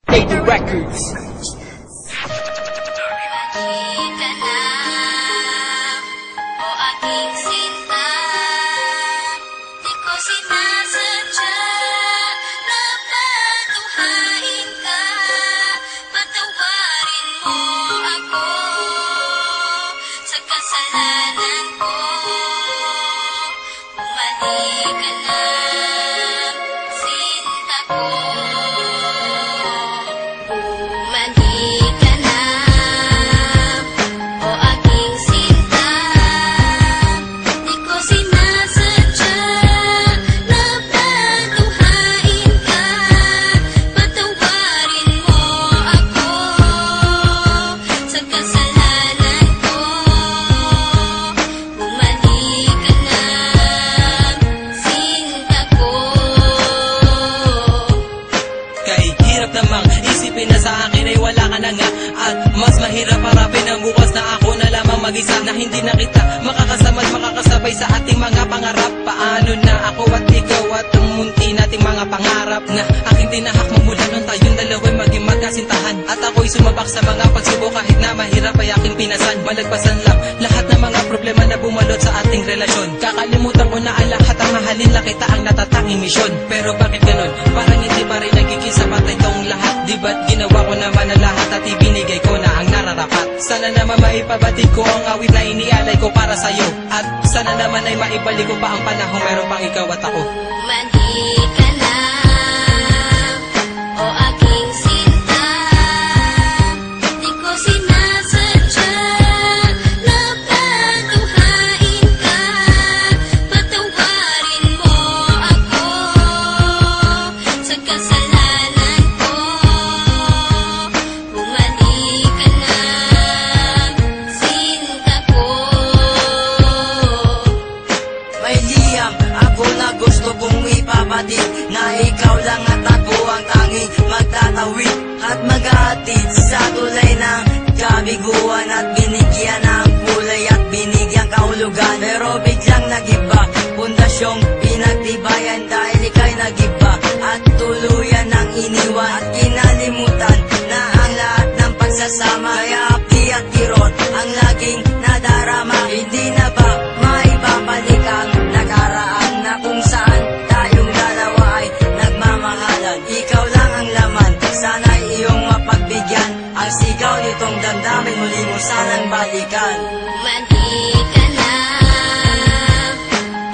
Baby Records. Kita na, o aking sinta, di ko sinasadya na patuhain ka. Patawarin mo ako sa kasalanan ko. Bumalik ka na, sinta ko. Bumalik ka na, o aking sinta, di ko sinasadya na patuhain ka. Patawarin mo ako sa kasalanan ko. Bumalik ka na, sinta ko. Kay hirap namang isipin na sa akin ay wala ka na nga. At mas mahirap harapin ang bukas na ako na lamang mag-isa, na hindi na kita makakasama at makakasabay sa ating mga pangarap. Paano na ako at ikaw at ang munti nating mga pangarap na aking tinahak mula nung tayong dalawa'y maging magkasintahan. At ako'y sumabak sa mga pagsubok kahit na mahirap ay aking pinasan. Malagpasan lang lahat ng mga problema na bumalot sa ating relasyon. Kakalimutan ko na ang lahat, ang mahalin lang kita ang natatanging misyon. Pero bakit ganon? Parang hindi pa rin nagiging sapat itong lahat. Di ba't ginawa ko naman ang lahat at ibinigay ko na ang nararapat? Sana naman maipabatid ko ang awit na inialay ko para sa'yo. At sana naman ay maibalik ko pa ang panahon meron pang ikaw at ako. Bumalik ka na, o aking sinta, di ko sinasadya na patuhain ka. Patawarin mo ako sa kasalanan ko. Bumalik ka na, sinta ko. May liyam ako na gusto kong ipabatid, na ikaw lang at ako ang tanging magtatawid at maghahatid sa tulay ng kabiguan, at binigyan ng kulay at binigyan kahulugan. Pero biglang nagiba, pundasyong pinagtibayan dahil ika'y nagiba at tuluyan ng iniwan, at kinalimutan na ang lahat ng pagsasama. Kaya api at kirot ang laging nadarama. Hindi na ba maibabalik ang nakaraan na kung saan tayong dalawa ay nagmamahalan? Ikaw lang ang laman, sana'y iyong mapagbigyan. Ang sigaw nitong damdamin, muli mo sanang balikan. Bumalik ka na,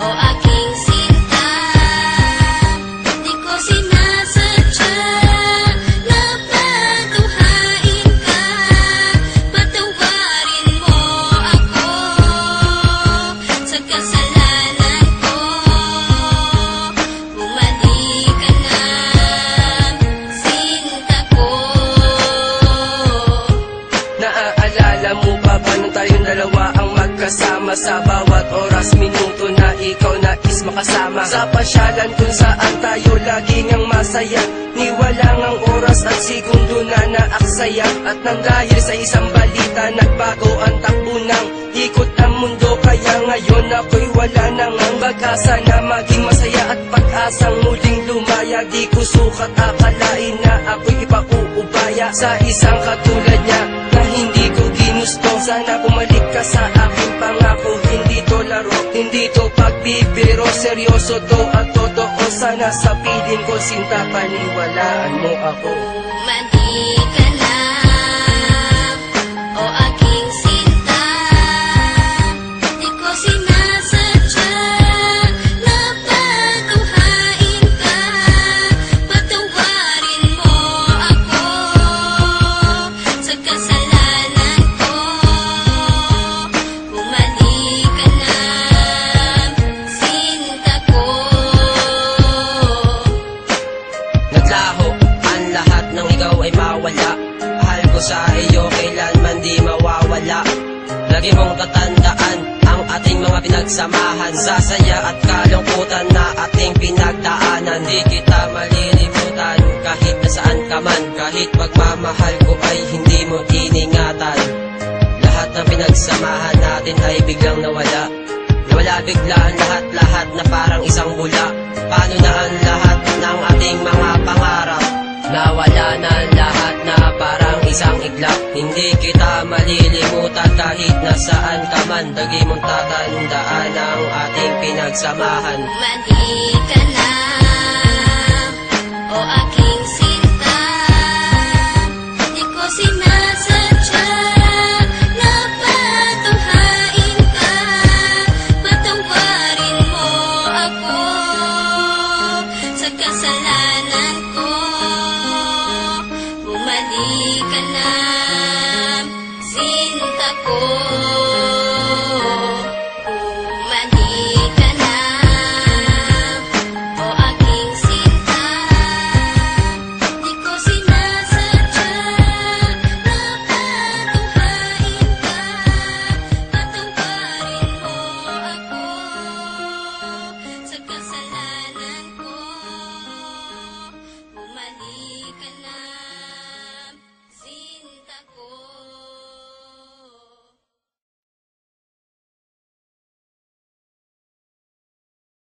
o aking sinta, di ko sinasadya na patuhain ka. Patawarin mo ako sa kasalanan ko. Bumalik ka na, sinta ko. Naaalala mo ba nung tayong dalawa ang magkasama? Sa bawat oras, minuto na ikaw nais makasama. Sa pasyalan kung saan tayo laging ang masaya, niwalang ang oras at segundo na naaksaya. At nang dahil sa isang balita, nagbago ang takbo ng ikot ang mundo. Kaya ngayon ako'y wala nang ang pag-asa na maging masaya at pag-asang muling lumaya. Di ko sukat akalain na ako'y ipauubaya sa isang katulad niya na hindi ko ginusto. Sana bumalik ka sa aking pangako. Hindi to laro, hindi to pagbibiro, seryoso to at totoo. Sana sa piling ko, sinta, paniwalaan mo ako. Bumalik ka na, o aking sinta, di ko sinasadya na patuhain ka. Patawarin mo ako sa kasalanan ko. Bumalik ka na, sinta ko. Naglaho ang lahat ng ikaw ay mawala. Mahal ko sa iyo kailanman di mawawala. Lagi mong tatandaan ang ating mga pinagsamahan, sa saya at kalungkutan na ating pinagdaanan. Di kita malilimutan kahit nasaan ka man. Kahit pagmamahal ko ay hindi mo iningatan. Lahat ng pinagsamahan natin ay biglang nawala. Nawala bigla ang lahat-lahat na parang isang bula. Paano na ang lahat ng ating mga pangarap? Nawala na ang lahat. iglap. Hindi kita malilimutan kahit nasaan ka man. Lagi mong tatandaan ang ating pinagsamahan. Mali ka na, o aking